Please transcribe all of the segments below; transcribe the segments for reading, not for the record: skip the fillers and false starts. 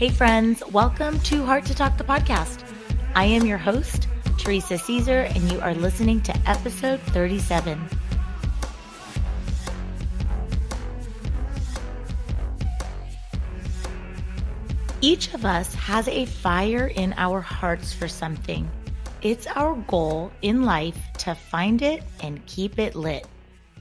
Hey friends, welcome to Heart to Talk, the podcast. I am your host, Theresa Cesare, and you are listening to episode 37. Each of us has a fire in our hearts for something. It's our goal in life to find it and keep it lit.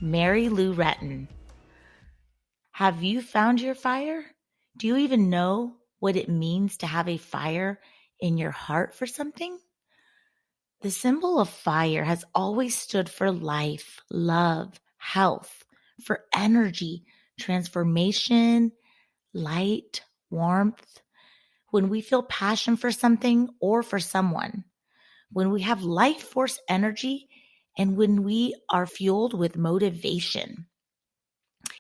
Mary Lou Retton. Have you found your fire? Do you even know what it means to have a fire in your heart for something? The symbol of fire has always stood for life, love, health, for energy, transformation, light, warmth. When we feel passion for something or for someone, when we have life force energy, and when we are fueled with motivation.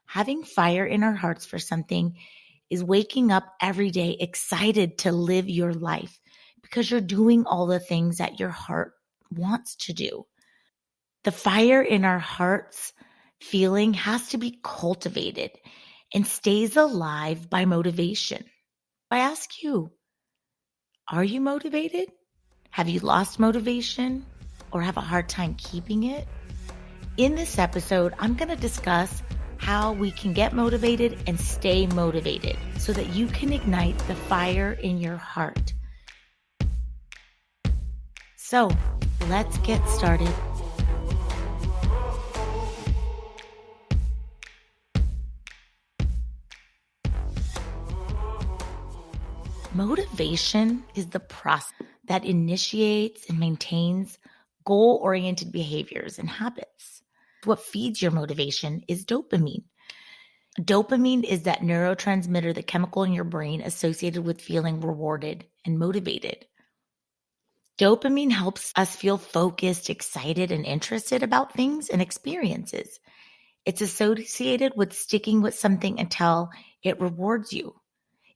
Having fire in our hearts for something is waking up every day excited to live your life because you're doing all the things that your heart wants to do. The fire in our hearts feeling has to be cultivated and stays alive by motivation. I ask you, are you motivated? Have you lost motivation or have a hard time keeping it? In this episode, I'm going to discuss how we can get motivated and stay motivated so that you can ignite the fire in your heart. So let's get started. Motivation is the process that initiates and maintains goal-oriented behaviors and habits. What feeds your motivation is dopamine. Dopamine is that neurotransmitter, the chemical in your brain associated with feeling rewarded and motivated. Dopamine helps us feel focused, excited, and interested about things and experiences. It's associated with sticking with something until it rewards you.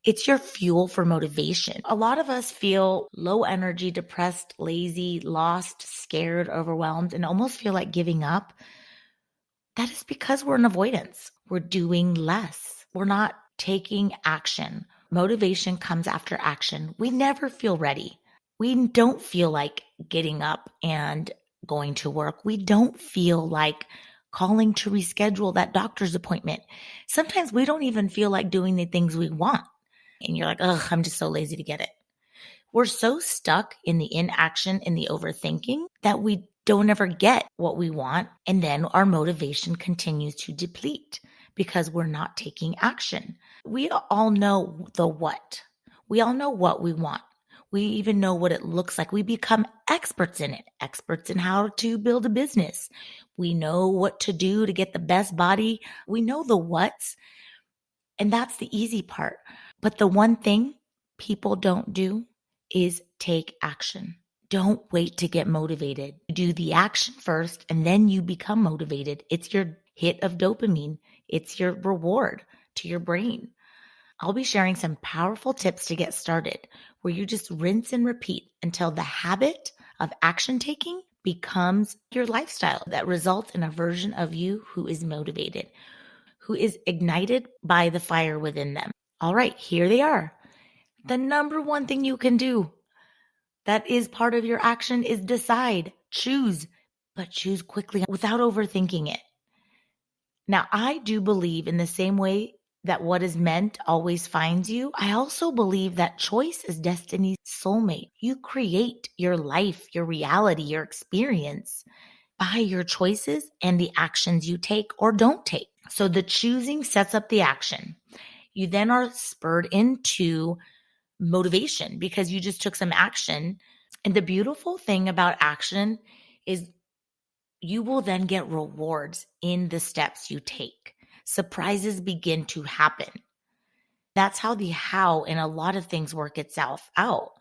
It's your fuel for motivation. A lot of us feel low energy, depressed, lazy, lost, scared, overwhelmed, and almost feel like giving up. That is because we're in avoidance. We're doing less. We're not taking action. Motivation comes after action. We never feel ready. We don't feel like getting up and going to work. We don't feel like calling to reschedule that doctor's appointment. Sometimes we don't even feel like doing the things we want. And you're like, ugh, I'm just so lazy to get it. We're so stuck in the inaction and the overthinking that we don't ever get what we want. And then our motivation continues to deplete because we're not taking action. We all know the what. We all know what we want. We even know what it looks like. We become experts in it, experts in how to build a business. We know what to do to get the best body. We know the what's, and that's the easy part. But the one thing people don't do is take action. Don't wait to get motivated. Do the action first and then you become motivated. It's your hit of dopamine. It's your reward to your brain. I'll be sharing some powerful tips to get started where you just rinse and repeat until the habit of action taking becomes your lifestyle that results in a version of you who is motivated, who is ignited by the fire within them. All right, here they are. The number one thing you can do that is part of your action is decide, choose, but choose quickly without overthinking it. Now, I do believe in the same way that what is meant always finds you. I also believe that choice is destiny's soulmate. You create your life, your reality, your experience by your choices and the actions you take or don't take. So the choosing sets up the action. You then are spurred into motivation because you just took some action. And the beautiful thing about action is you will then get rewards in the steps you take. Surprises begin to happen. That's how the how in a lot of things work itself out.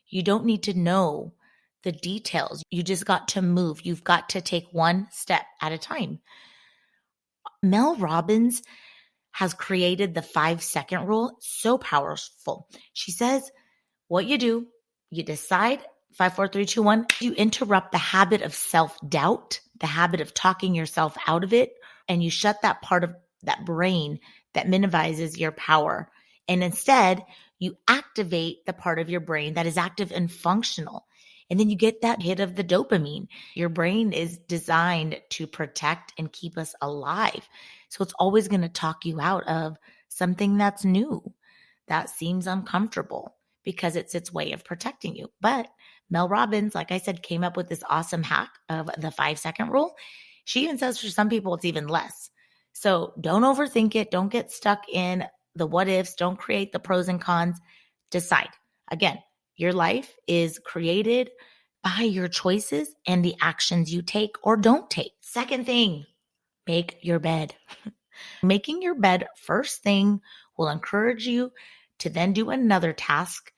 You don't need to know the details. You just got to move. You've got to take one step at a time. Mel Robbins has created the 5-second rule. So powerful. She says, what you do, you decide, 5, 4, 3, 2, 1. You interrupt the habit of self-doubt, the habit of talking yourself out of it, and you shut that part of that brain that minimizes your power And instead, you activate the part of your brain that is active and functional. And then you get that hit of the dopamine. Your brain is designed to protect and keep us alive. So it's always going to talk you out of something that's new, that seems uncomfortable, because it's its way of protecting you. But Mel Robbins, like I said, came up with this awesome hack of the 5-second rule. She even says for some people it's even less. So don't overthink it. Don't get stuck in the what ifs. Don't create the pros and cons. Decide. Again, your life is created by your choices and the actions you take or don't take. Second thing, make your bed. Making your bed first thing will encourage you to then do another task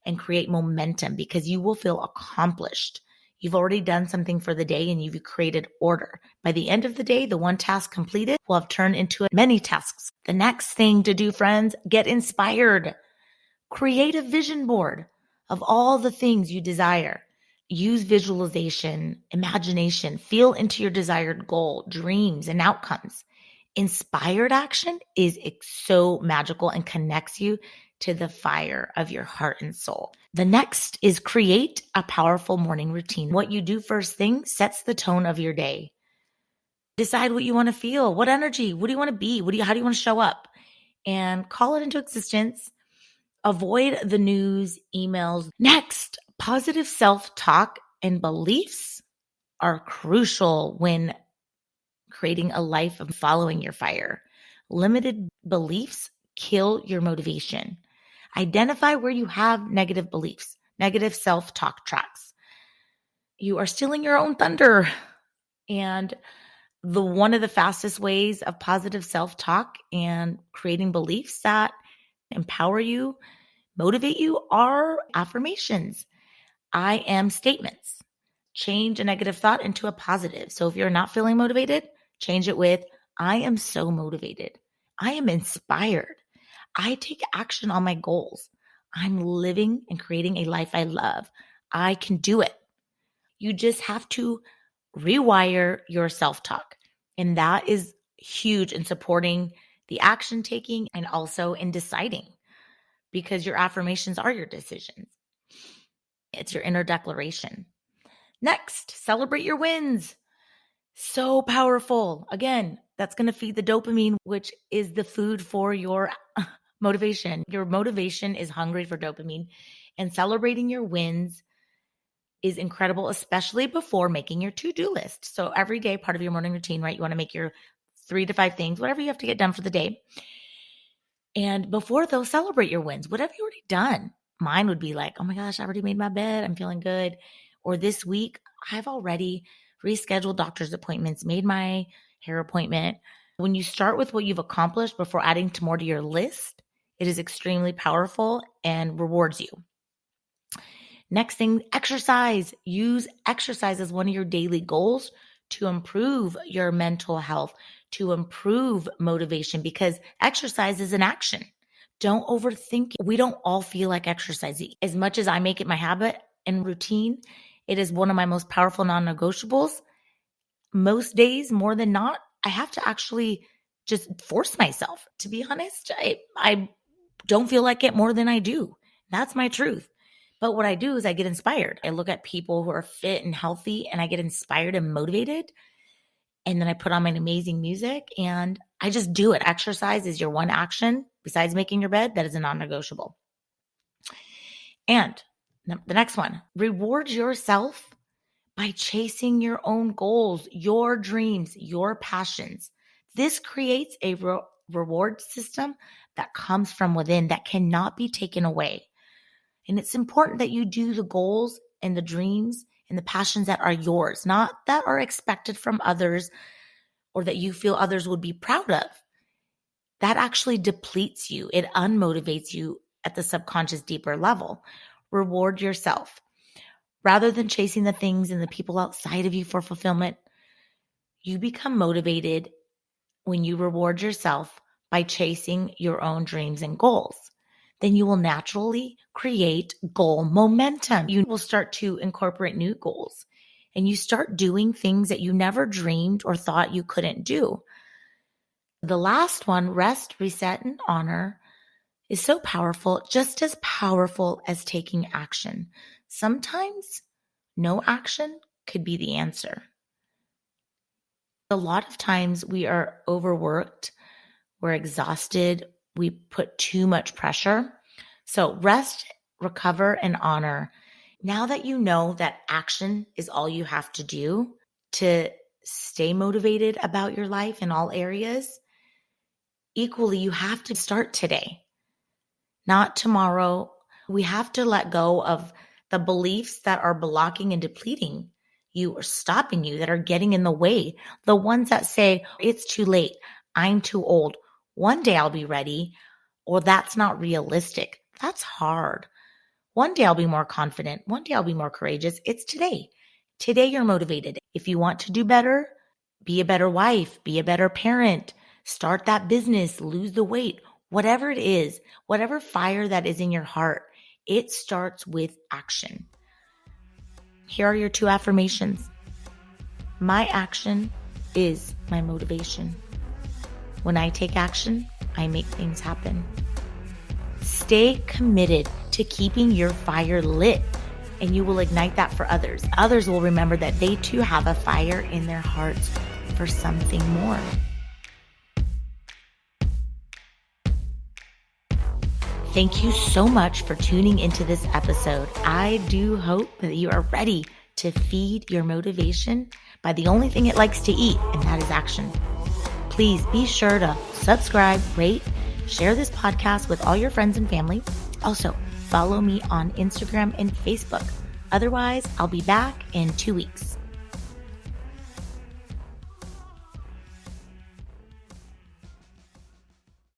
and create momentum, because you will feel accomplished. You've already done something for the day and you've created order. By the end of the day, the one task completed will have turned into many tasks. The next thing to do, friends, get inspired. Create a vision board of all the things you desire. Use visualization, imagination, feel into your desired goal, dreams, and outcomes. Inspired action is so magical and connects you to the fire of your heart and soul. The next is create a powerful morning routine. What you do first thing sets the tone of your day. Decide what you want to feel, what energy, what do you want to be, how do you want to show up, and call it into existence. Avoid the news, emails. Next, positive self-talk and beliefs are crucial when creating a life of following your fire. Limited beliefs kill your motivation. Identify where you have negative beliefs, negative self-talk tracks. You are stealing your own thunder. And one of the fastest ways of positive self-talk and creating beliefs that empower you, motivate you, are affirmations. I am statements. Change a negative thought into a positive. So if you're not feeling motivated, change it with, I am so motivated. I am inspired. I take action on my goals. I'm living and creating a life I love. I can do it. You just have to rewire your self-talk. And that is huge in supporting the action taking and also in deciding, because your affirmations are your decisions. It's your inner declaration. Next, celebrate your wins. So powerful. Again, that's going to feed the dopamine, which is the food for your motivation. Your motivation is hungry for dopamine, and celebrating your wins is incredible, especially before making your to-do list. So every day, part of your morning routine, right? You want to make your 3 to 5 things, whatever you have to get done for the day. And before those, celebrate your wins. What have you already done? Mine would be like, oh my gosh, I already made my bed. I'm feeling good. Or this week, I've already rescheduled doctor's appointments, made my hair appointment. When you start with what you've accomplished before adding to more to your list, it is extremely powerful and rewards you. Next thing, exercise. Use exercise as one of your daily goals to improve your mental health, to improve motivation, because exercise is an action. Don't overthink it. We don't all feel like exercising. As much as I make it my habit and routine, it is one of my most powerful non-negotiables. Most days, more than not, I have to actually just force myself. To be honest, I don't feel like it more than I do. That's my truth. But what I do is I get inspired. I look at people who are fit and healthy, and I get inspired and motivated. And then I put on my amazing music and I just do it. Exercise is your one action besides making your bed that is a non-negotiable. And the next one, reward yourself by chasing your own goals, your dreams, your passions. This creates a reward system that comes from within that cannot be taken away. And it's important that you do the goals and the dreams and the passions that are yours, not that are expected from others or that you feel others would be proud of. That actually depletes you. It unmotivates you at the subconscious deeper level. Reward yourself. Rather than chasing the things and the people outside of you for fulfillment, you become motivated when you reward yourself by chasing your own dreams and goals. Then you will naturally create goal momentum. You will start to incorporate new goals, and you start doing things that you never dreamed or thought you couldn't do. The last one, rest, reset, and honor. is so powerful, just as powerful as taking action. Sometimes no action could be the answer. A lot of times we are overworked, we're exhausted, we put too much pressure. So rest, recover, and honor. Now that you know that action is all you have to do to stay motivated about your life in all areas, equally, you have to start today, not tomorrow. We have to let go of the beliefs that are blocking and depleting you or stopping you, that are getting in the way. The ones that say, it's too late, I'm too old, one day I'll be ready, or that's not realistic. That's hard. One day I'll be more confident. One day I'll be more courageous. It's today. Today you're motivated. If you want to do better, be a better wife, be a better parent, start that business, lose the weight, whatever it is, whatever fire that is in your heart, it starts with action. Here are your 2 affirmations. My action is my motivation. When I take action, I make things happen. Stay committed to keeping your fire lit, and you will ignite that for others. Others will remember that they too have a fire in their hearts for something more. Thank you so much for tuning into this episode. I do hope that you are ready to feed your motivation by the only thing it likes to eat, and that is action. Please be sure to subscribe, rate, share this podcast with all your friends and family. Also, follow me on Instagram and Facebook. Otherwise, I'll be back in 2 weeks.